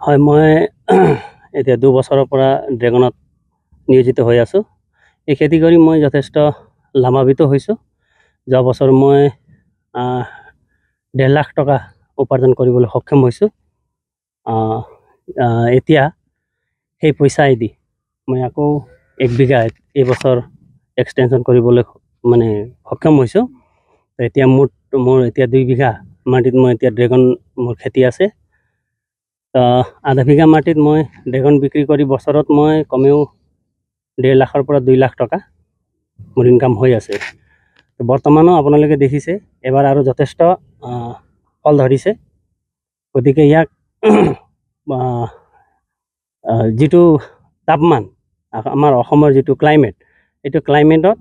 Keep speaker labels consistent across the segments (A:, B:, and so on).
A: হয় মই এতিয়া 2 বছৰৰ পৰা ড্ৰেগনত নিয়োজিত হৈ আছোঁ। এই খেতি কৰি মই যথেষ্ট লাভান্বিত হৈছোঁ। যোৱা বছৰ মই 1.5 লাখ টকা উপাৰ্জন কৰিবলৈ সক্ষম হৈছোঁ। এতিয়া সেই পইচাই দি মই আকৌ 1 বিঘা এই বছৰ এক্সটেনশ্যন কৰিবলৈ মানে সক্ষম হৈছোঁ। এতিয়া মোৰ এতিয়া 2 বিঘা মাটিত মই এতিয়া ড্ৰেগন মোৰ খেতি আছে। আধা বিঘা মাটিত মই ড্ৰেগন বিক্ৰী কৰি বছৰত মই কমেও 1.5 লাখৰ পৰা 2 লাখ টকা মোৰ ইনকাম হৈ আছে। বৰ্তমানো আপোনালোকে দেখিছে এবাৰ আৰু যথেষ্ট ফল ধৰিছে। গতিকে ইয়াক যিটো তাপমান আমাৰ অসমৰ যিটো ক্লাইমেট, এইটো ক্লাইমেটত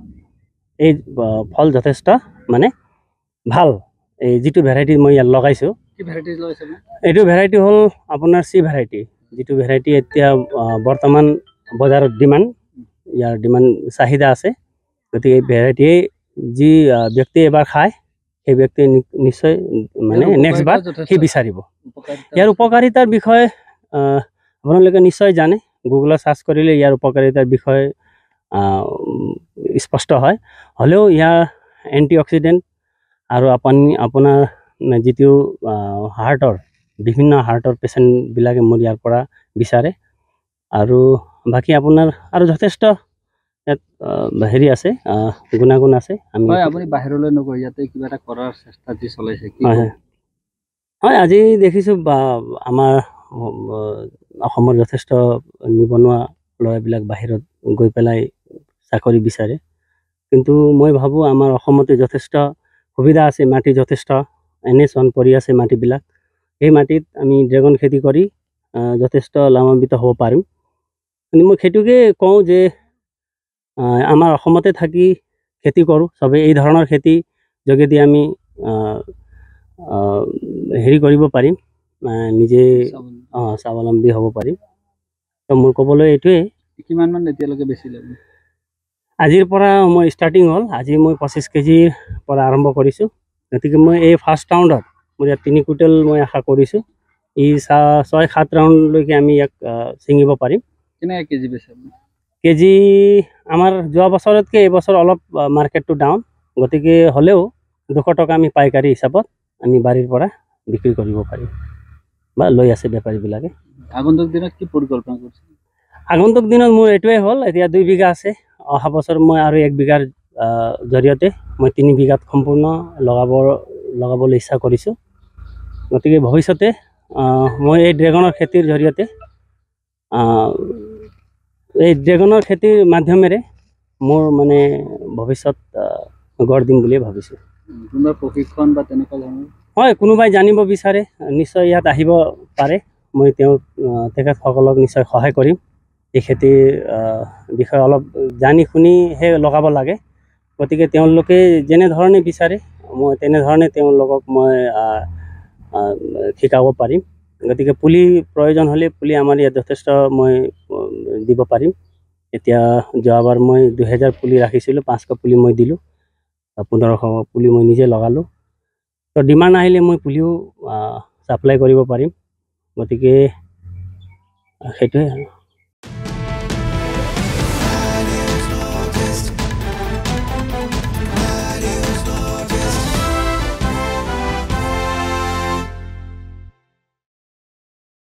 A: এই ফল যথেষ্ট মানে ভাল। এই যিটো ভেৰাইটি মই ইয়াত লগাইছোঁ, এইটো ভেৰাইটি হ'ল আপোনাৰ চি ভেৰাইটি, যিটো ভেৰাইটি এতিয়া বৰ্তমান বজাৰত ইয়াৰ ডিমাণ্ড চাহিদা আছে। গতিকে এই ভেৰাইটি যি ব্যক্তিয়ে এবাৰ খায় সেই ব্যক্তিয়ে নিশ্চয় মানে নেক্সট বাৰ সি বিচাৰিব। ইয়াৰ উপকাৰিতাৰ বিষয়ে আপোনালোকে নিশ্চয় জানে, গুগলত চাৰ্চ কৰিলে ইয়াৰ উপকাৰিতাৰ বিষয়ে স্পষ্ট হয়। হ'লেও ইয়াৰ এণ্টিঅক্সিডেণ্ট আৰু আপোনাৰ যিটো বিভিন্ন হাৰ্টৰ পেচেণ্টবিলাকে মোৰ ইয়াৰ পৰা বিচাৰে। আৰু বাকী আপোনাৰ আৰু যথেষ্ট ইয়াত হেৰি আছে, গুণাগুণ আছে।
B: আপুনি বাহিৰলৈ নগৈ ইয়াতে কিবা এটা কৰাৰ চেষ্টা যি চলাইছে।
A: হয়, আজি দেখিছোঁ আমাৰ অসমৰ যথেষ্ট নিবনুৱা ল'ৰাবিলাক বাহিৰত গৈ পেলাই চাকৰি বিচাৰে। কিন্তু মই ভাবোঁ আমাৰ অসমতে যথেষ্ট সুবিধা আছে, মাটি যথেষ্ট এনে চন পৰি আছে মাটিবিলাক। সেই মাটিত আমি ড্ৰেগন খেতি কৰি যথেষ্ট লাভান্বিত হ'ব পাৰিম। কিন্তু মই সেইটোকে কওঁ যে আমাৰ অসমতে থাকি খেতি কৰোঁ, চবেই এই ধৰণৰ খেতি যোগেদি আমি হেৰি কৰিব পাৰিম, নিজে স্বাৱলম্বী হ'ব পাৰিম। তো মোৰ ক'বলৈ এইটোৱেই।
B: কিমানমান এতিয়ালৈকে বেচিলে?
A: আজিৰ পৰা মই ষ্টাৰ্টিং হ'ল, আজি মই 25 কেজিৰ পৰা আৰম্ভ কৰিছোঁ। গতিকে মই এই ফাৰ্ষ্ট ৰাউণ্ডত মোৰ ইয়াত 3 কুইণ্টেল মই আশা কৰিছোঁ। এই 6-7 ৰাউণ্ডলৈকে আমি ইয়াক ছিঙিব পাৰিম।
B: কেনেকৈ কেজি বেচে?
A: কেজি আমাৰ যোৱা বছৰতকৈ এইবছৰ অলপ মাৰ্কেটটো ডাউন, গতিকে হ'লেও 200 টকা আমি পাইকাৰী হিচাপত আমি বাৰীৰ পৰা বিক্ৰী কৰিব পাৰিম বা লৈ আছে বেপাৰীবিলাকে।
B: আগন্তুক দিনত কি পৰিকল্পনা কৰিছে?
A: আগন্তুক দিনত মোৰ এইটোৱে হ'ল, এতিয়া 2 বিঘা আছে। অহা বছৰ মই আৰু 1 বিঘাৰ জৰিয়তে মই 3 বিঘাত সম্পূৰ্ণ লগাবলৈ ইচ্ছা কৰিছোঁ। গতিকে ভৱিষ্যতে মই এই ড্ৰেগনৰ খেতিৰ জৰিয়তে এই ড্ৰেগনৰ খেতিৰ মাধ্যমেৰে মোৰ মানে ভৱিষ্যত গঢ় দিম বুলিয়ে ভাবিছোঁ।
B: কোনোবা প্ৰশিক্ষণ বা তেনেকুৱা ধৰণৰ?
A: হয়, কোনোবাই জানিব বিচাৰে নিশ্চয় ইয়াত আহিব পাৰে। মই তেখেতসকলক নিশ্চয় সহায় কৰিম। এই খেতিৰ বিষয়ে অলপ জানি শুনিহে লগাব লাগে। গতিকে তেওঁলোকে যেনেধৰণে বিচাৰে মই তেনেধৰণে তেওঁলোকক মই শিকাব পাৰিম। গতিকে পুলি প্ৰয়োজন হ'লে পুলি আমাৰ ইয়াত যথেষ্ট মই দিব পাৰিম। এতিয়া যোৱাবাৰ মই 2000 পুলি ৰাখিছিলোঁ, 500 পুলি মই দিলোঁ, 1500 পুলি মই নিজে লগালোঁ। তো ডিমাণ্ড আহিলে মই পুলিও ছাপ্লাই কৰিব পাৰিম। গতিকে সেইটোৱে।